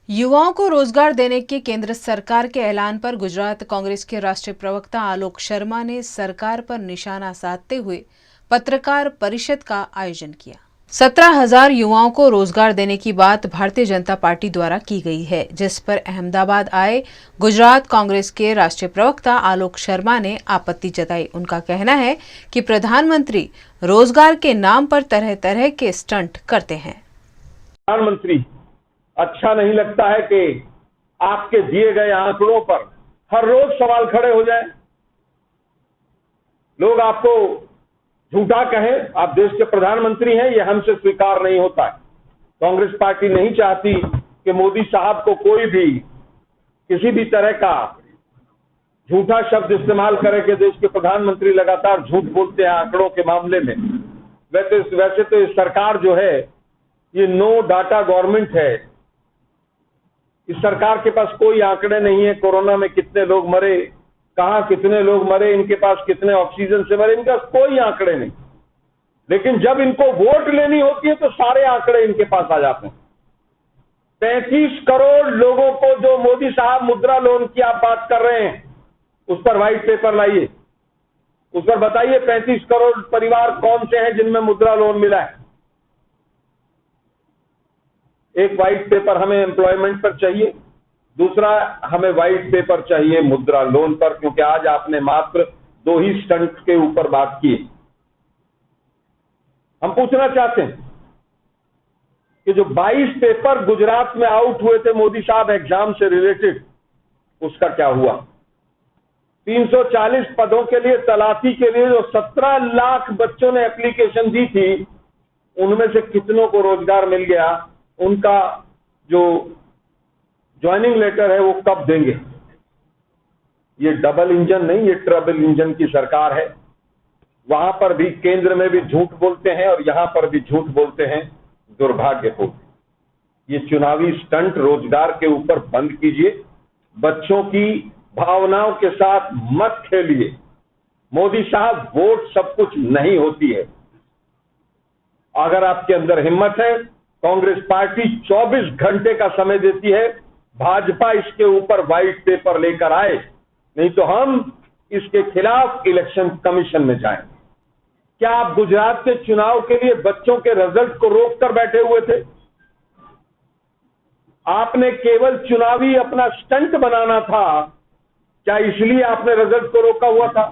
युवाओं को रोजगार देने के केंद्र सरकार के ऐलान पर गुजरात कांग्रेस के राष्ट्रीय प्रवक्ता आलोक शर्मा ने सरकार पर निशाना साधते हुए पत्रकार परिषद का आयोजन किया। 17,000 युवाओं को रोजगार देने की बात भारतीय जनता पार्टी द्वारा की गई है, जिस पर अहमदाबाद आए गुजरात कांग्रेस के राष्ट्रीय प्रवक्ता आलोक शर्मा ने आपत्ति जताई। उनका कहना है कि प्रधानमंत्री रोजगार के नाम पर तरह तरह के स्टंट करते हैं। प्रधानमंत्री अच्छा नहीं लगता है कि आपके दिए गए आंकड़ों पर हर रोज सवाल खड़े हो जाए, लोग आपको झूठा कहें। आप देश के प्रधानमंत्री हैं, यह हमसे स्वीकार नहीं होता है। कांग्रेस पार्टी नहीं चाहती कि मोदी साहब को कोई भी किसी भी तरह का झूठा शब्द इस्तेमाल करे कि देश के प्रधानमंत्री लगातार झूठ बोलते हैं आंकड़ों के मामले में। वैसे तो सरकार जो है ये नो डाटा गवर्नमेंट है। इस सरकार के पास कोई आंकड़े नहीं है। कोरोना में कितने लोग मरे, कहां कितने लोग मरे, इनके पास कितने ऑक्सीजन से मरे, इनके पास कोई आंकड़े नहीं। लेकिन जब इनको वोट लेनी होती है तो सारे आंकड़े इनके पास आ जाते हैं। 35 करोड़ लोगों को जो मोदी साहब मुद्रा लोन की आप बात कर रहे हैं, उस पर व्हाइट पेपर लाइए, उस पर बताइए 35 करोड़ परिवार कौन से हैं जिनमें मुद्रा लोन मिला है। एक व्हाइट पेपर हमें एम्प्लॉयमेंट पर चाहिए, दूसरा हमें व्हाइट पेपर चाहिए मुद्रा लोन पर, क्योंकि आज आपने मात्र 2 ही स्टंट के ऊपर बात की। हम पूछना चाहते हैं कि जो 22 पेपर गुजरात में आउट हुए थे मोदी साहब एग्जाम से रिलेटेड, उसका क्या हुआ? 340 पदों के लिए तलाशी के लिए जो 17 लाख बच्चों ने एप्लीकेशन दी थी, उनमें से कितनों को रोजगार मिल गया? उनका जो ज्वाइनिंग लेटर है वो कब देंगे? ये डबल इंजन नहीं, ये ट्रिपल इंजन की सरकार है। वहां पर भी केंद्र में भी झूठ बोलते हैं और यहां पर भी झूठ बोलते हैं। दुर्भाग्यपूर्ण। ये चुनावी स्टंट रोजगार के ऊपर बंद कीजिए। बच्चों की भावनाओं के साथ मत खेलिए। मोदी साहब, वोट सब कुछ नहीं होती है। अगर आपके अंदर हिम्मत है, कांग्रेस पार्टी 24 घंटे का समय देती है, भाजपा इसके ऊपर व्हाइट पेपर लेकर आए, नहीं तो हम इसके खिलाफ इलेक्शन कमीशन में जाएंगे। क्या आप गुजरात के चुनाव के लिए बच्चों के रिजल्ट को रोक कर बैठे हुए थे? आपने केवल चुनावी अपना स्टंट बनाना था, क्या इसलिए आपने रिजल्ट को रोका हुआ था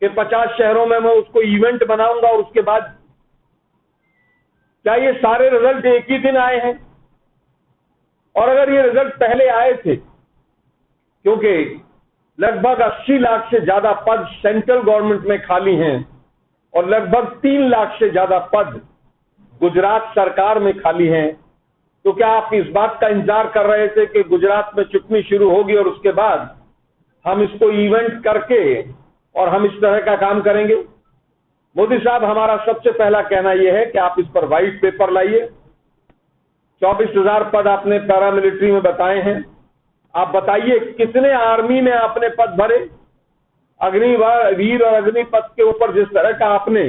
कि 50 शहरों में मैं उसको इवेंट बनाऊंगा और उसके बाद? क्या ये सारे रिजल्ट एक ही दिन आए हैं? और अगर ये रिजल्ट पहले आए थे, क्योंकि लगभग 80 लाख से ज्यादा पद सेंट्रल गवर्नमेंट में खाली हैं और लगभग 3 लाख से ज्यादा पद गुजरात सरकार में खाली हैं, तो क्या आप इस बात का इंतजार कर रहे थे कि गुजरात में चुटनी शुरू होगी और उसके बाद हम इसको इवेंट करके और हम इस तरह का काम करेंगे? मोदी साहब, हमारा सबसे पहला कहना यह है कि आप इस पर व्हाइट पेपर लाइए। 24,000 पद आपने पैरामिलिट्री में बताए हैं। आप बताइए कितने आर्मी में आपने पद भरे? अग्निवीर और अग्निपथ के ऊपर जिस तरह का आपने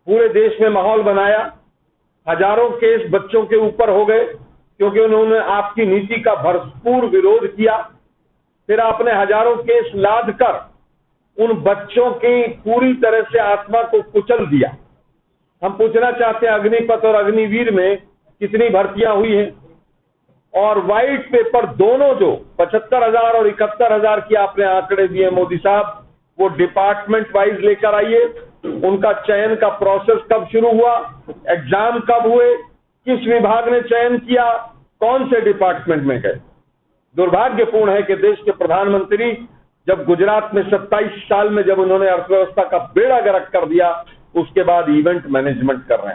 पूरे देश में माहौल बनाया, हजारों केस बच्चों के ऊपर हो गए क्योंकि उन्होंने आपकी नीति का भरपूर विरोध किया। फिर आपने हजारों केस लाद कर उन बच्चों की पूरी तरह से आत्मा को कुचल दिया। हम पूछना चाहते हैं, अग्निपथ और अग्निवीर में कितनी भर्तियां हुई हैं? और व्हाइट पेपर दोनों जो 75,000 और 71,000 की आपने आंकड़े दिए मोदी साहब, वो डिपार्टमेंट वाइज लेकर आइए। उनका चयन का प्रोसेस कब शुरू हुआ, एग्जाम कब हुए, किस विभाग ने चयन किया, कौन से डिपार्टमेंट में गए? दुर्भाग्यपूर्ण है कि देश के प्रधानमंत्री जब गुजरात में 27 साल में जब उन्होंने अर्थव्यवस्था का बेड़ा गर्क कर दिया, उसके बाद इवेंट मैनेजमेंट कर रहे हैं।